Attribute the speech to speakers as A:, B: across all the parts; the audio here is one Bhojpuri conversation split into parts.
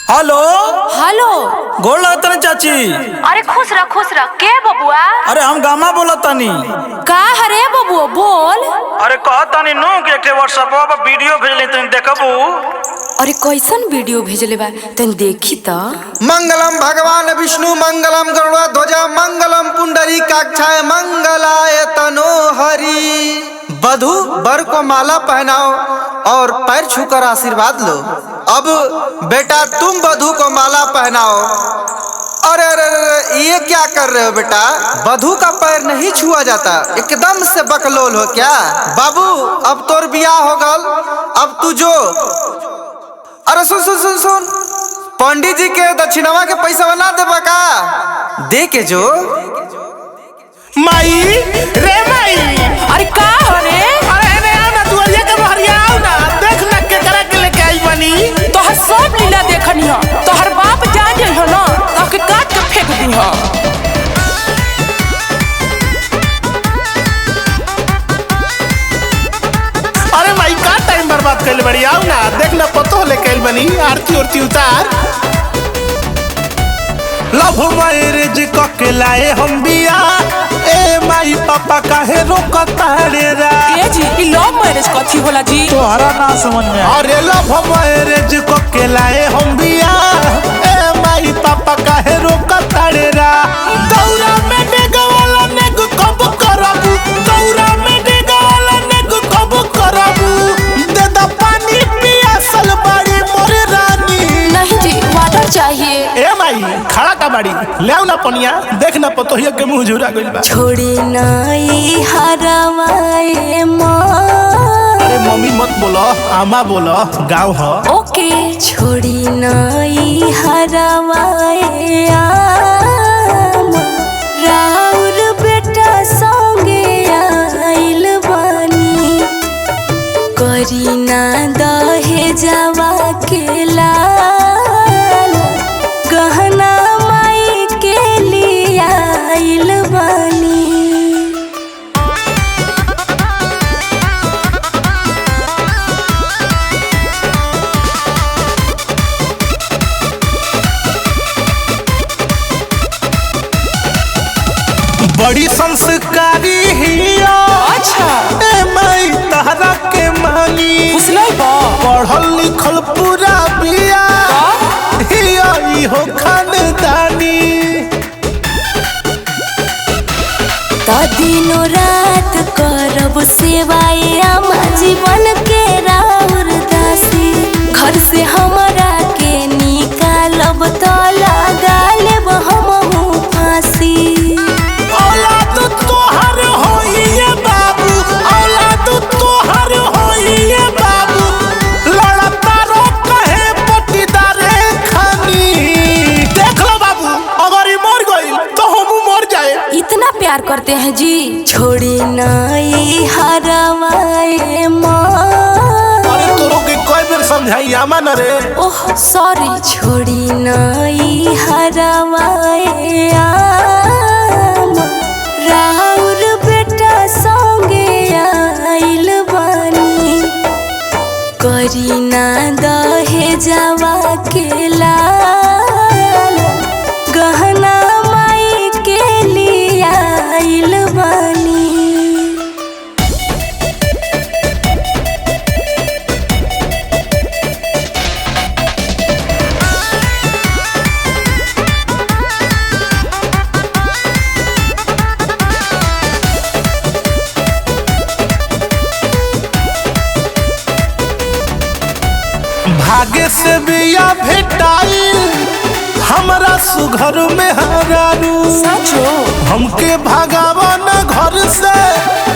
A: Hello
B: hello.
A: गोड़ लगतनी चाची।
B: अरे खुश रह के बबुआ।
A: अरे हम गामा बोलतनी।
B: का हरे बबुआ बोल।
A: अरे कहतनी नु कि एक व्हाट्सएप पर वीडियो भेजले तनी देखबू।
B: अरे कैसन वीडियो भेजले बा तनी देखी त।
C: मंगलम भगवान विष्णु मंगलम गरुड़ध्वज मंगलम पुंडरीकाक्षाय मंगलाय तनोहरि। वधू वर को माला पहनाओ और पैर छूकर आशीर्वाद लो। अब बेटा तुम वधू को माला पहनाओ। अरे अरे अरे ये क्या कर रहे हो बेटा? वधू का पैर नहीं छुआ जाता, एकदम से बकलोल हो क्या? बाबू अब तोर बियाह हो गल, अब तू जो। अरे सुन सुन सुन सुन, पंडित जी के दक्षिणवा के पैसा बना देबा का? दे के जो।
D: माई रे माई।
B: अरे का हरे?
D: अरे ने आओ ना दुआरिया के बहरिया आओ ना, देख ना के करा के लेके आई बनी।
B: तोहर सब लीला देखनी ह। तोहर बाप जान जाइ ह ना, ताके काट के फेंक दी ह।
D: अरे माई का टाइम बर्बाद कर ले बड़ी, आओ ना देख ना पतो लेके आई बनी। आरती उरती उतार। लव मैरिज के लाए हम बिया, ए माई पापा काहे रोकता रे रा।
B: ए जी ई लव मैरिज कथी होला जी?
A: तोहरा ना समझ में।
D: अरे लव मैरिज के लाए हम बिया, ए माई पापा काहे रोकता रे रा। दौरा में डेगवाला नेग कब करबू, दौरा में डेगवाला नेग कब करबू। दे दा पानी पियासल बाड़ी मोर रानी।
B: नहीं जी वाटर चाहिए।
D: ए माई खड़ा का बाड़ी लेव ना पनिया, देख ना पतोहिया के मुंह झुरा गइल बा।
B: छोड़ी नाई हरवाए माँ।
D: अरे मम्मी मत बोलो, आमा बोलो, गाँव ह।
B: ओके। छोड़ी नाई हरवाए आमा, राउर बेटा संगे आइल बानी। करी ना दहे जावा के लाल, गहना माई के लिए आइल बानी।
D: बड़ी संस्कारी हिया।
B: अच्छा।
D: ए माई तहरा के मानी,
B: फुसलाई बा।
D: पढ़ल लिखल पूरा बिया, हिया इहो खानदानी।
B: त दिनो रात करब सेवाए आमा, जीवन के राउर दासी। घर से हमरा के निकालब त लगा लेब हमहू फांसी।
D: औलाद तोहर होइए बाबू, औलाद तोहर होइए बाबू। लड़ता रो कहे पटीदारे खानी। देख लो बाबू, अगर ई मर गइल तो हमहू मर जाए।
B: इतना प्यार करते हैं जी। छोड़ी नाई हरवाए माँ।
D: अरे तोरो के कोई बेर समझाई आमा न रे।
B: Oh sorry. छोड़ी नाई हरवाए आमा, राउर बेटा संगे आइल बानी। करी ना दहे जावा के लाल, गहना माई के लिए आइल बानी।
D: भाग्य से बिया भेटाइल हमरा सुघर में हरारू।
B: सचो।
D: हमके भगावा न घर से,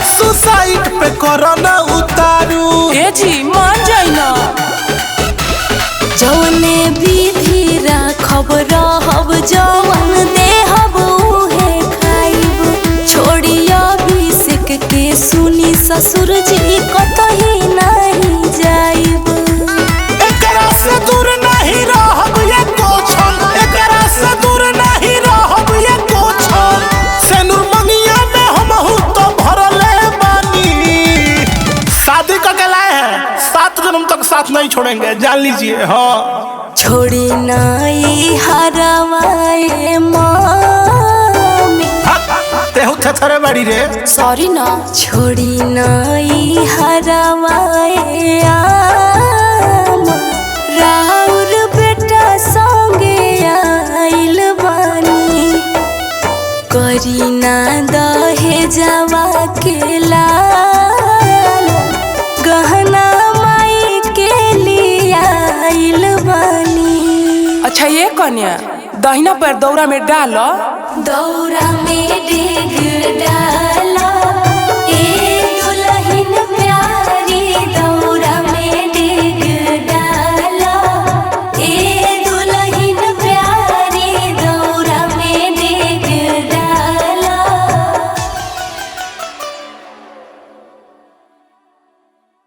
D: सुसाइड पे करो न उतारू।
B: ए जी मान जाई ना। जौने विधि राखब रहब, जौन देहब उहे खाइब। छोड़ी अभिषेक के सुनी ससुर जी कतही नहीं जाइब।
D: एकरा से दूर नहीं रहब ये कोछन, एकरा से दूर नहीं रहब ये कोछन। सेनुर मंगिया में हमहू तो भरले बानी। शादी करके लाए हैं, 7 जन्म तक साथ नहीं छोड़ेंगे, जान लीजिए। हाँ
B: छोड़ी ना
D: थरे बड़ी रे।
B: सॉरी ना। छोड़ी नाई हरवाए आम, राउर बेटा संगे आइल बानी, करी ना दहेजवा के लाल, गहना माई के लिए आइल बानी।
E: अच्छा ये कन्या, दहिना पैर दौरा में डालो।
B: दौरा में डेग डाल